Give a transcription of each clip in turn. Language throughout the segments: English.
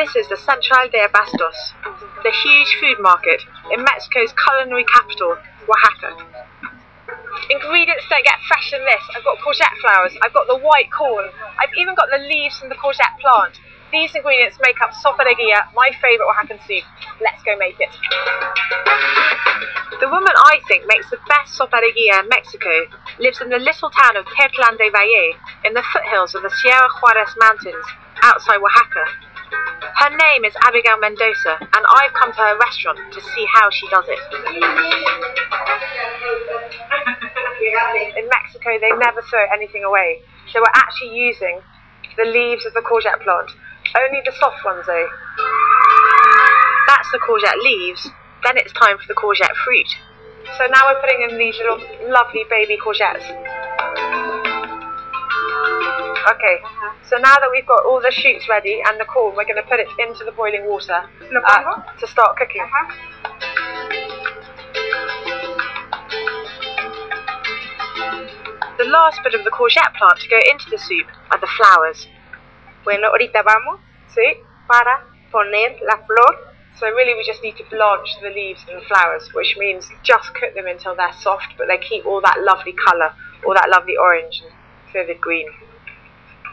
This is the Central de Abastos, the huge food market in Mexico's culinary capital, Oaxaca. Ingredients don't get fresher than this. I've got courgette flowers, I've got the white corn, I've even got the leaves from the courgette plant. These ingredients make up sopa de guilla, my favourite Oaxacan soup. Let's go make it. The woman I think makes the best sopa de guilla in Mexico lives in the little town of Tertlan de Valle in the foothills of the Sierra Juarez Mountains outside Oaxaca. Her name is Abigail Mendoza, and I've come to her restaurant to see how she does it. In Mexico, they never throw anything away, so we're actually using the leaves of the courgette plant, only the soft ones though. That's the courgette leaves, then it's time for the courgette fruit. So now we're putting in these little lovely baby courgettes. Okay, so now that we've got all the shoots ready and the corn, we're going to put it into the boiling water to start cooking. The last bit of the courgette plant to go into the soup are the flowers. Bueno, ahorita vamos, ¿sí? Para poner la flor. So really we just need to blanch the leaves and the flowers, which means just cook them until they're soft, but they keep all that lovely colour, all that lovely orange and vivid green.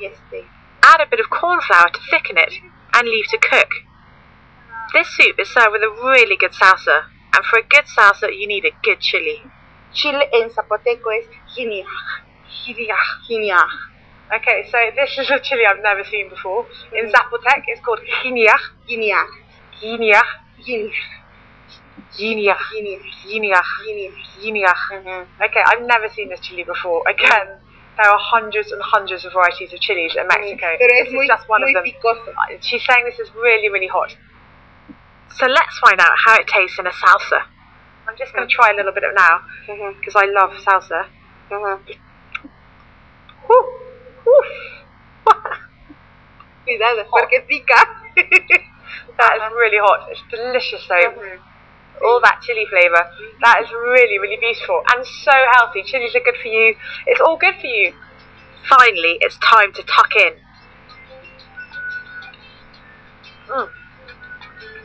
Yes, please. Add a bit of corn flour to thicken it and leave to cook. This soup is served with a really good salsa, and for a good salsa you need a good chili. Chile en zapoteco es jiniaj. Jiniaj. Okay, so this is a chili I've never seen before. In Zapotec it's called jiniaj. Jiniaj. Jiniaj. Jiniaj. Jiniaj. Jiniaj. Okay, I've never seen this chili before. Again, there are hundreds and hundreds of varieties of chilies in Mexico. This is just one of them. Picoso. She's saying this is really, really hot. So let's find out how it tastes in a salsa. I'm just going to try a little bit of it now, because I love salsa. Cuidado, porque pica. That is really hot. It's delicious though. All that chili flavour. That is really, really beautiful and so healthy. Chilies are good for you. It's all good for you. Finally, it's time to tuck in.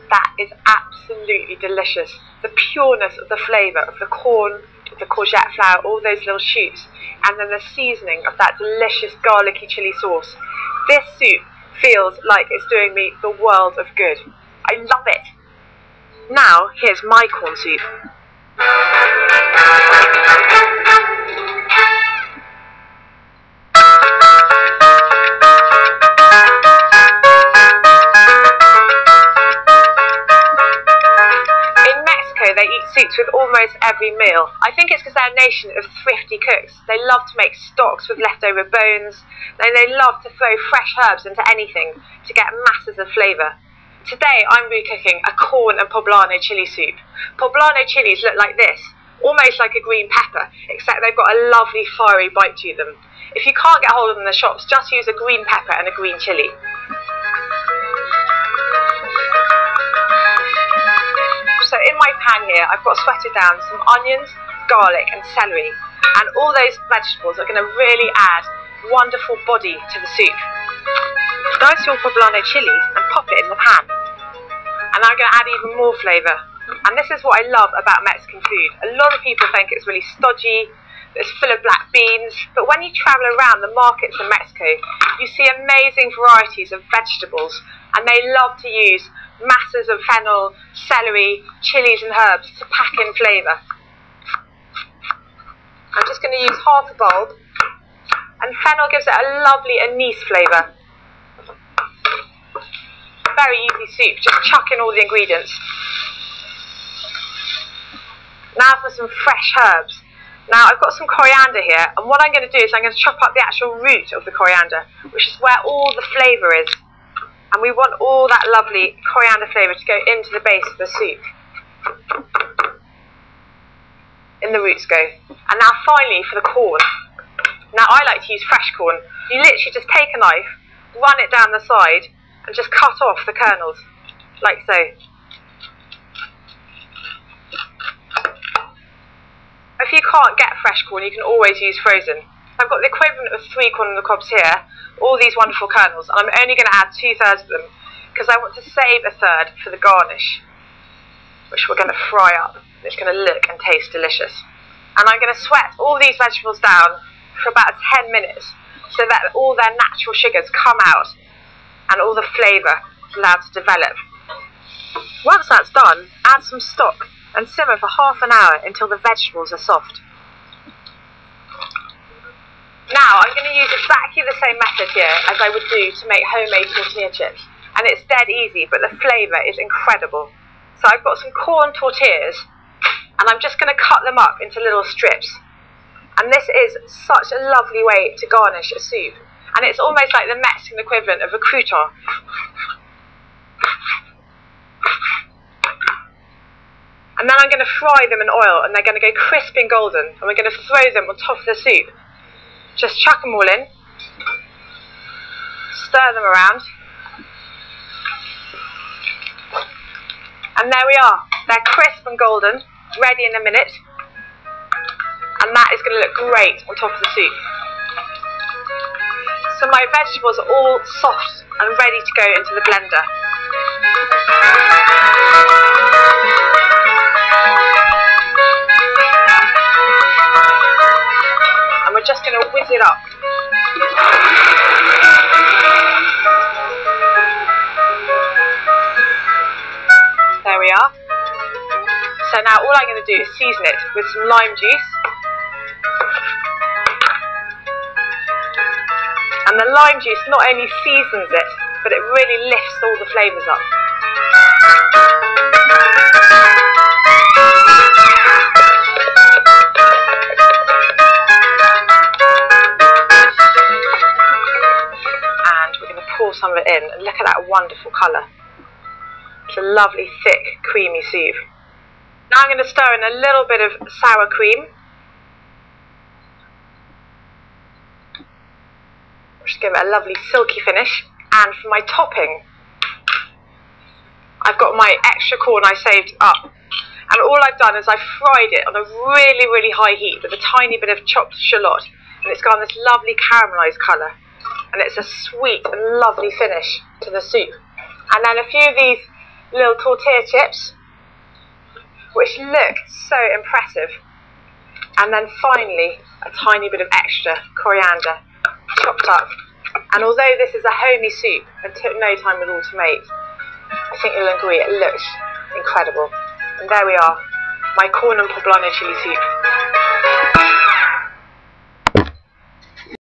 That is absolutely delicious. The pureness of the flavour of the corn, of the courgette flour, all those little shoots, and then the seasoning of that delicious garlicky chili sauce. This soup feels like it's doing me the world of good. I love it. Now, here's my corn soup. In Mexico, they eat soups with almost every meal. I think it's because they're a nation of thrifty cooks. They love to make stocks with leftover bones, and they love to throw fresh herbs into anything to get masses of flavour. Today I'm recooking a corn and poblano chili soup. Poblano chilies look like this, almost like a green pepper, except they've got a lovely fiery bite to them. If you can't get hold of them in the shops, just use a green pepper and a green chili. So in my pan here, I've got sweated down some onions, garlic and celery, and all those vegetables are going to really add wonderful body to the soup. Dice your poblano chili and pop it in the pan. And I'm going to add even more flavour. And this is what I love about Mexican food. A lot of people think it's really stodgy, it's full of black beans, but when you travel around the markets in Mexico, you see amazing varieties of vegetables, and they love to use masses of fennel, celery, chilies and herbs to pack in flavour. I'm just going to use half a bulb, and fennel gives it a lovely anise flavour. Very easy soup, just chuck in all the ingredients. Now for some fresh herbs. Now I've got some coriander here, and what I'm going to do is I'm going to chop up the actual root of the coriander, which is where all the flavour is. And we want all that lovely coriander flavour to go into the base of the soup. In the roots go. And now finally for the corn. Now I like to use fresh corn. You literally just take a knife, run it down the side, and just cut off the kernels, like so. If you can't get fresh corn, you can always use frozen. I've got the equivalent of 3 corn on the cobs here, all these wonderful kernels, and I'm only going to add 2/3 of them, because I want to save a third for the garnish, which we're going to fry up. It's going to look and taste delicious. And I'm going to sweat all these vegetables down for about 10 minutes so that all their natural sugars come out and all the flavour is allowed to develop. Once that's done, add some stock and simmer for half an hour until the vegetables are soft. Now I'm going to use exactly the same method here as I would do to make homemade tortilla chips. And it's dead easy, but the flavour is incredible. So I've got some corn tortillas, and I'm just going to cut them up into little strips. And this is such a lovely way to garnish a soup. And it's almost like the Mexican equivalent of a crouton. And then I'm going to fry them in oil, and they're going to go crisp and golden. And we're going to throw them on top of the soup. Just chuck them all in. Stir them around. And there we are. They're crisp and golden, ready in a minute. And that is going to look great on top of the soup. So my vegetables are all soft and ready to go into the blender. And we're just going to whiz it up. There we are. So now all I'm going to do is season it with some lime juice. And the lime juice not only seasons it, but it really lifts all the flavours up. And we're going to pour some of it in, and look at that wonderful colour. It's a lovely, thick, creamy soup. Now I'm going to stir in a little bit of sour cream. Just give it a lovely silky finish. And for my topping, I've got my extra corn I saved up. And all I've done is I've fried it on a really, really high heat with a tiny bit of chopped shallot. And it's got this lovely caramelised colour. And it's a sweet and lovely finish to the soup. And then a few of these little tortilla chips, which look so impressive. And then finally, a tiny bit of extra coriander, chopped up. And although this is a homey soup and took no time at all to make, I think you'll agree it looks incredible. And there we are, my corn and poblano chili soup.